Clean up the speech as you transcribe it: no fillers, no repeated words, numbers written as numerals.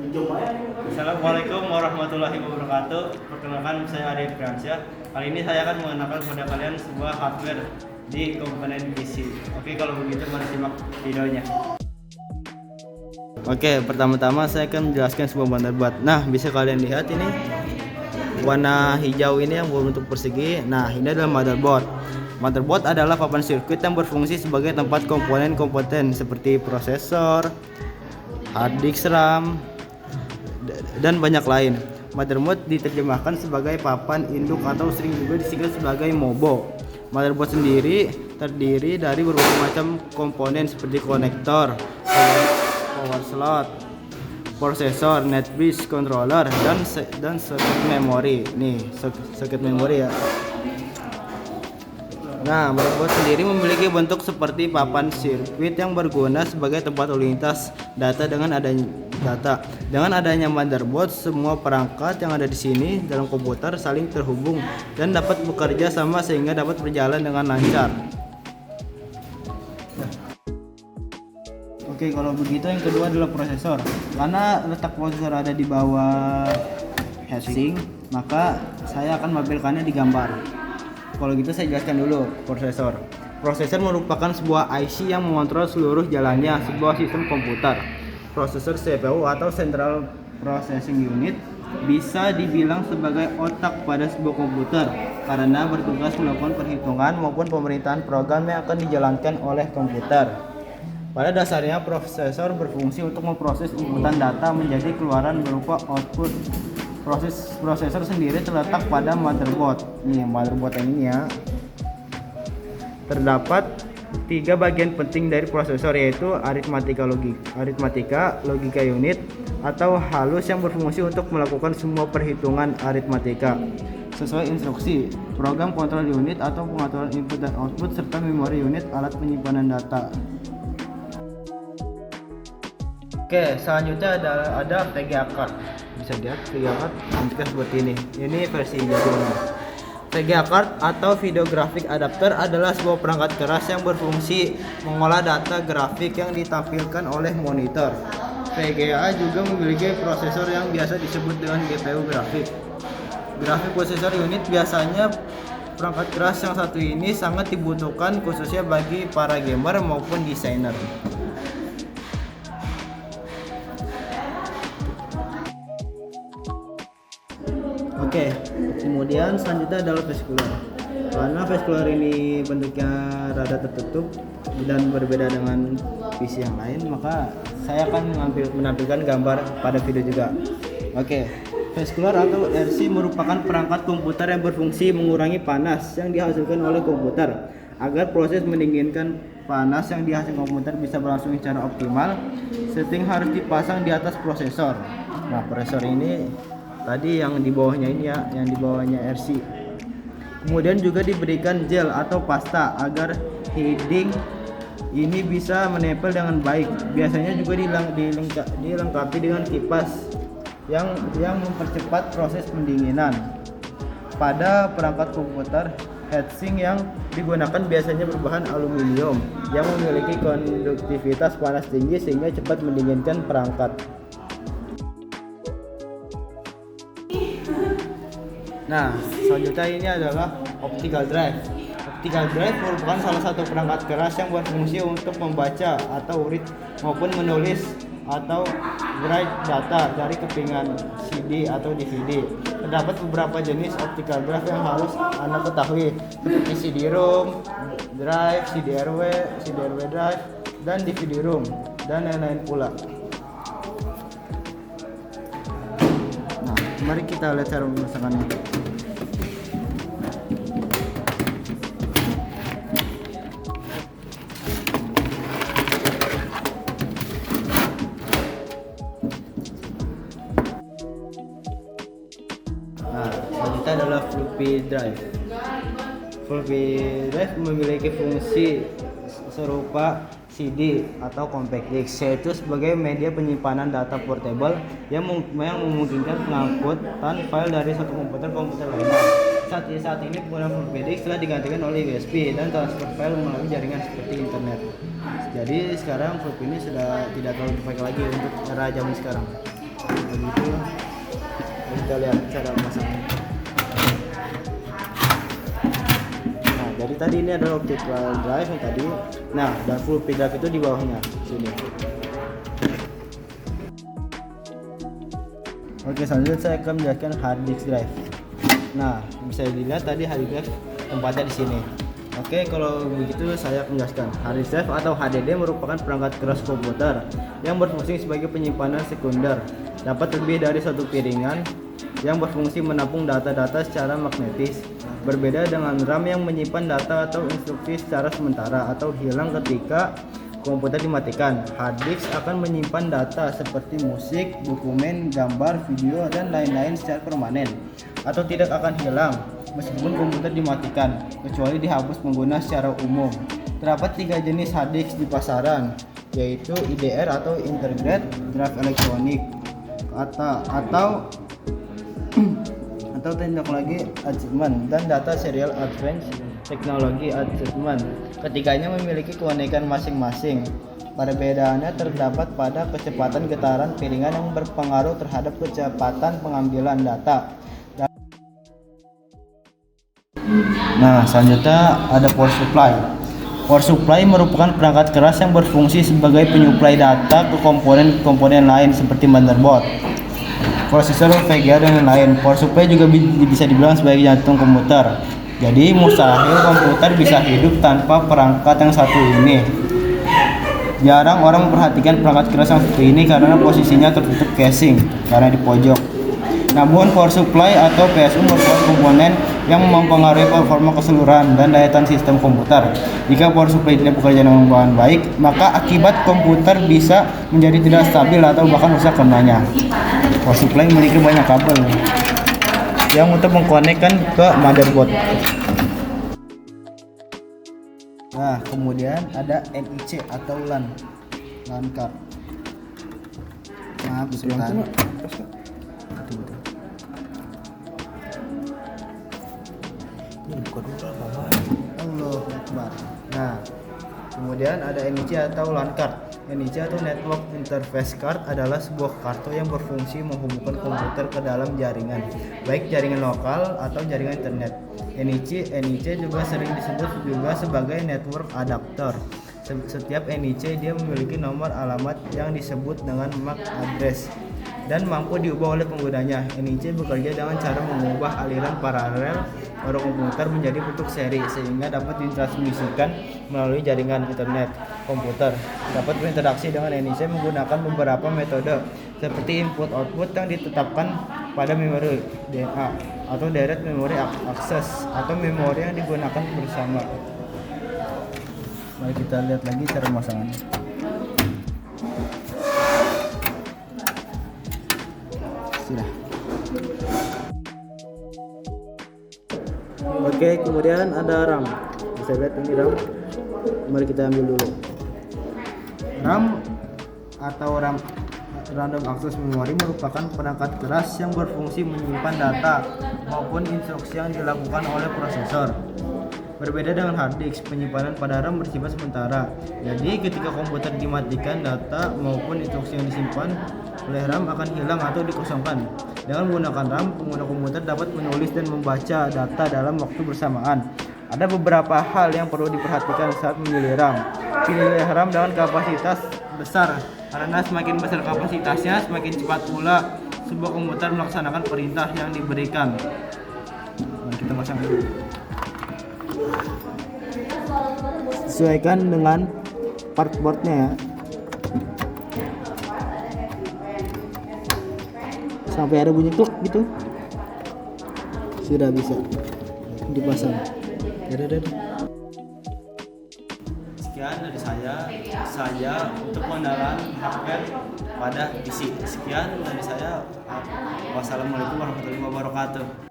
Assalamualaikum warahmatullahi wabarakatuh. Perkenalkan, saya Arif Priansyah. Kali ini saya akan mengenalkan kepada kalian sebuah hardware di komponen PC. Oke, kalau begitu mari simak videonya. Oke, pertama-tama saya akan menjelaskan sebuah motherboard. Nah, bisa kalian lihat ini warna hijau ini yang berbentuk persegi. Nah, ini adalah motherboard. Motherboard adalah papan sirkuit yang berfungsi sebagai tempat komponen-komponen seperti prosesor, hard disk RAM, dan banyak lain. Motherboard diterjemahkan sebagai papan induk atau sering juga disingkat sebagai MOBO. Motherboard sendiri terdiri dari berbagai macam komponen seperti konektor, power slot, prosesor, net bridge, controller, dan circuit memory. Nih, circuit memory ya. Nah, motherboard sendiri memiliki bentuk seperti papan sirkuit yang berguna sebagai tempat lalu lintas data. Dengan adanya motherboard, semua perangkat yang ada di sini dalam komputer saling terhubung dan dapat bekerja sama sehingga dapat berjalan dengan lancar. Oke, kalau begitu yang kedua adalah prosesor. Karena letak prosesor ada di bawah heatsink, maka saya akan menampilkannya di gambar. Kalau gitu saya jelaskan dulu prosesor. Prosesor merupakan sebuah IC yang mengontrol seluruh jalannya sebuah sistem komputer. Prosesor CPU atau Central Processing Unit bisa dibilang sebagai otak pada sebuah komputer karena bertugas melakukan perhitungan maupun pemerintahan program yang akan dijalankan oleh komputer. Pada dasarnya prosesor berfungsi untuk memproses inputan data menjadi keluaran berupa output. Prosesor sendiri terletak pada motherboard. Nih, motherboard ini ya. Terdapat 3 bagian penting dari prosesor, yaitu aritmatika, logika unit atau halus yang berfungsi untuk melakukan semua perhitungan aritmatika sesuai instruksi, program kontrol unit atau pengaturan input dan output, serta memori unit alat penyimpanan data. Oke, selanjutnya ada VGA card. Bisa lihat VGA card bentuknya seperti ini. Ini versi jadulnya. VGA card atau Video Graphic Adapter adalah sebuah perangkat keras yang berfungsi mengolah data grafik yang ditampilkan oleh monitor. VGA juga memiliki prosesor yang biasa disebut dengan GPU grafik. Graphic Processor Unit biasanya perangkat keras yang satu ini sangat dibutuhkan khususnya bagi para gamer maupun desainer. Oke, kemudian selanjutnya adalah face cooler. Karena face cooler ini bentuknya rada tertutup dan berbeda dengan PC yang lain, maka saya akan menampilkan gambar pada video juga. Oke, face cooler atau RC merupakan perangkat komputer yang berfungsi mengurangi panas yang dihasilkan oleh komputer. Agar proses mendinginkan panas yang dihasilkan komputer bisa berlangsung secara optimal, setting harus dipasang di atas prosesor. Nah, prosesor ini tadi yang di bawahnya ini ya, yang di bawahnya RC. Kemudian juga diberikan gel atau pasta agar heading ini bisa menempel dengan baik. Biasanya juga dilengkapi dengan kipas yang mempercepat proses pendinginan. Pada perangkat komputer, heatsink yang digunakan biasanya berbahan aluminium yang memiliki konduktivitas panas tinggi sehingga cepat mendinginkan perangkat. Nah, selanjutnya ini adalah optical drive. Optical drive merupakan salah satu perangkat keras yang berfungsi untuk membaca atau read maupun menulis atau write data dari kepingan CD atau DVD. Terdapat beberapa jenis optical drive yang harus Anda ketahui, seperti CD-ROM drive, CD-RW drive, dan DVD-ROM, dan lain-lain pula. Nah, mari kita lihat cara memasangkannya. Nah, selanjutnya adalah floppy drive. Floppy drive memiliki fungsi serupa CD atau compact disk, yaitu sebagai media penyimpanan data portable yang memungkinkan pengangkutan file dari satu komputer ke komputer lainnya. Saat ini penggunaan floppy disk telah digantikan oleh USB dan transfer file melalui jaringan seperti internet. Jadi sekarang floppy ini sudah tidak terlalu dipakai lagi untuk era zaman sekarang. Begitu kita lihat cara memasangnya. Nah, jadi tadi ini adalah optical drive yang tadi. Nah, dan floppy drive itu di bawahnya sini. Oke, selanjutnya saya akan menjelaskan hard disk drive. Nah, bisa dilihat tadi hard disk drive tempatnya di sini. Oke, kalau begitu saya akan menjelaskan. Hard disk drive atau HDD merupakan perangkat keras komputer yang berfungsi sebagai penyimpanan sekunder. Dapat lebih dari satu piringan yang berfungsi menampung data-data secara magnetis. Berbeda dengan RAM yang menyimpan data atau instruksi secara sementara atau hilang ketika komputer dimatikan. Hard disk akan menyimpan data seperti musik, dokumen, gambar, video, dan lain-lain secara permanen atau tidak akan hilang meskipun komputer dimatikan, kecuali dihapus pengguna secara umum. Terdapat 3 jenis hard disk di pasaran, yaitu IDR atau Integrated Drive Electronic atau tindak lagi achievement dan data serial advanced technology achievement. Ketiganya memiliki keunikan masing-masing. Perbedaannya terdapat pada kecepatan getaran piringan yang berpengaruh terhadap kecepatan pengambilan data. Nah, selanjutnya ada power supply. Power supply merupakan perangkat keras yang berfungsi sebagai penyuplai data ke komponen-komponen lain seperti motherboard, prosesor, VGA, dan lain-lain. Power supply juga bisa dibilang sebagai jantung komputer. Jadi mustahil komputer bisa hidup tanpa perangkat yang satu ini. Jarang orang memperhatikan perangkat keras yang satu ini karena posisinya tertutup casing karena di pojok. Namun power supply atau PSU merupakan komponen yang mempengaruhi performa keseluruhan dan daya tahan sistem komputer. Jika power supply tidak bekerja dengan baik, maka akibat komputer bisa menjadi tidak stabil atau bahkan rusak karenanya. Power supply memiliki banyak kabel yang untuk mengkonekkan ke motherboard. Nah, kemudian ada NIC atau LAN card. Maaf, sebentar. Betul. Ini buka dulu apa? Allahu Akbar. Nah, kemudian ada NIC atau LAN card. NIC atau Network Interface Card adalah sebuah kartu yang berfungsi menghubungkan komputer ke dalam jaringan, baik jaringan lokal atau jaringan internet. NIC juga sering disebut juga sebagai network adapter. Setiap NIC dia memiliki nomor alamat yang disebut dengan MAC address dan mampu diubah oleh penggunanya. NIC bekerja dengan cara mengubah aliran paralel pada komputer menjadi bentuk seri sehingga dapat ditransmisikan melalui jaringan internet komputer. Dapat berinteraksi dengan NIC menggunakan beberapa metode seperti input-output yang ditetapkan pada memori DNA atau direct memory access atau memori yang digunakan bersama. Mari kita lihat lagi cara pemasangannya. Sudah. Oke, kemudian ada RAM. Bisa lihat ini RAM. Mari kita ambil dulu. RAM atau RAM Random Access Memory merupakan perangkat keras yang berfungsi menyimpan data maupun instruksi yang dilakukan oleh prosesor. Berbeda dengan hard disk, penyimpanan pada RAM bersifat sementara. Jadi ketika komputer dimatikan, data maupun instruksi yang disimpan oleh RAM akan hilang atau dikosongkan. Dengan menggunakan RAM, pengguna komputer dapat menulis dan membaca data dalam waktu bersamaan. Ada beberapa hal yang perlu diperhatikan saat memilih RAM. Pilih RAM dengan kapasitas besar, karena semakin besar kapasitasnya, semakin cepat pula sebuah komputer melaksanakan perintah yang diberikan. Nah, kita pasang dulu. Sesuaikan dengan part boardnya ya. Sampai ada bunyi klik gitu. Sudah bisa dipasang. Dadah. Sekian dari saya untuk pengenalan hardware pada PC. Sekian dari saya. Wassalamualaikum warahmatullahi wabarakatuh.